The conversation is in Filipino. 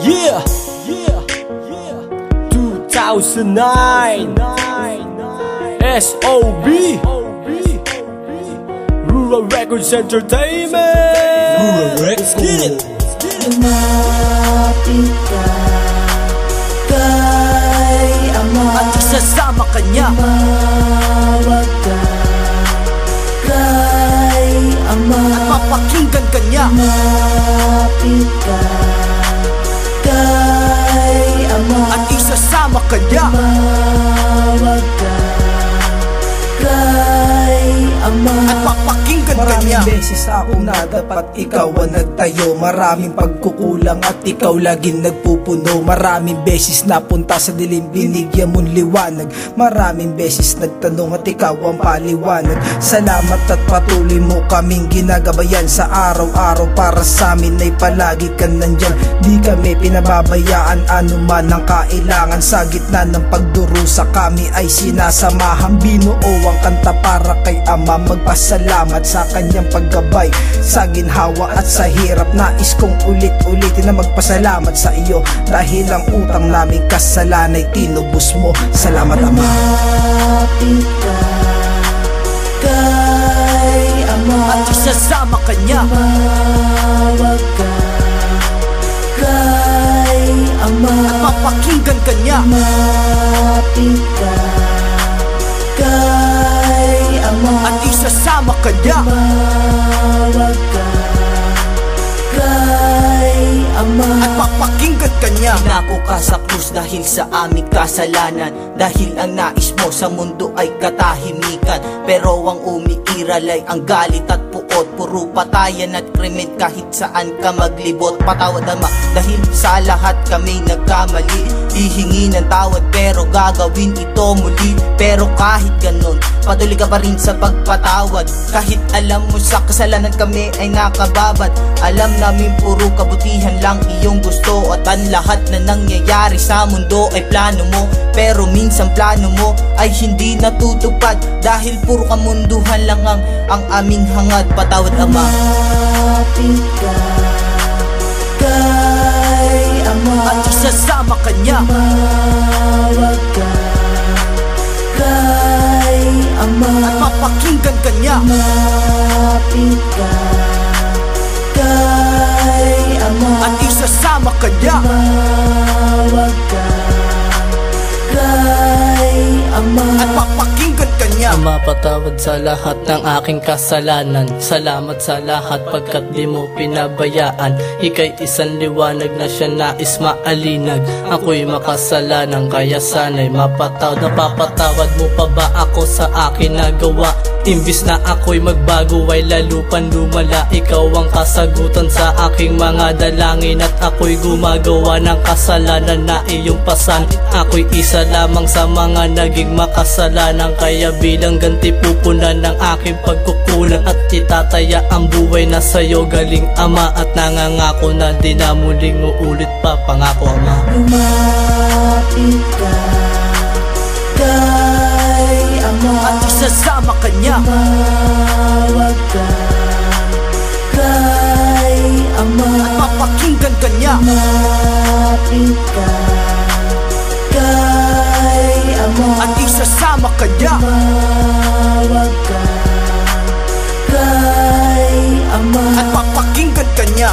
Yeah, 2009 SOB Rural Records Entertainment. Rural Records. Let's get it. Lumapit ka kay Ama at isasama ka niya. Tumawag ka kay Ama at mapakinggan ka niya. Lumapit ka kay Ama at isasama ka niya. Tumawag ka kay Ama at mapakinggan ka niya. Maraming beses ako na dapat ikaw ang nagtayo. Maraming pagkukulang at ikaw laging nagpupuno. Maraming beses napunta sa dilim, binigyan mong liwanag. Maraming beses nagtanong at ikaw ang paliwanag. Salamat at patuloy mo kaming ginagabayan sa araw-araw. Para sa amin ay palagi ka nandyan. Di kami pinababayaan anuman ang kailangan. Sa gitna ng pagdurusa kami ay sinasamahan. Binuo ang kanta para kay Ama. Magpasalamat sa kanyang paggabay sa ginhawa at sa hirap. Nais kong ulit-ulitin na magpasalamat sa iyo, dahil ang utang naming kasalanay tinubos mo. Salamat Ama. Lumapit ka kay Ama at isasama ka niya. Tumawag ka kay Ama at mapakinggan ka niya. Lumapit ka kay Ama at isasama ka niya. Tumawag ka kay Ama at mapakinggan ka niya. Pinako ka sa krus dahil sa aming kasalanan, dahil ang nais mo sa mundo ay katahimikan. Pero ang umiiral ay ang galit at puot, puro patayan at krimen kahit saan ka maglibot. Patawad Ama dahil sa lahat kami nagkamali. Hihingi ng tawad pero gagawin ito muli. Pero kahit ganon, patuloy ka pa rin sa pagpatawad. Kahit alam mo sa kasalanan kami ay nakababad. Alam namin puro kabutihan lang iyong gusto, at ang lahat na nangyayari sa mundo ay plano mo. Pero minsan plano mo ay hindi natutupad, dahil puro kamunduhan lang ang aming hangad. Patawad Ama. Lumapit ka kay Ama at isasama ka niya. Tumawag ka kay Ama at mapakinggan ka niya. Lumapit ka kay Ama at isasama ka niya. Tumawag ka kay Ama at mapakinggan ka niya. Ama, patawad sa lahat ng aking kasalanan. Salamat sa lahat pagkat di mo pinabayaan. Ika'y isang liwanag na siya nais maalinag. Ako'y makasalanan kaya sana'y mapatawad. Napapatawad mo pa ba ako sa akin nagawa? Imbis na ako'y magbago ay lalo pang lumala. Ikaw ang kasagutan sa aking mga dalangin, at ako'y gumagawa ng kasalanan na iyong pasan. Ako'y isa lamang sa mga naging makasalanan, kaya bilang ganti pupunan ng aking pagkukulang. At itataya ang buhay na sa'yo galing Ama, at nangangako na di na muling uulit pa. Pangako Ama. Lumapit ka kay Ama at isasama ka niya. Tumawag ka kay Ama at mapakinggan ka niya. Lumapit ka kay Ama at isasama ka niya. Tumawag ka kay Ama at mapakinggan ka niya.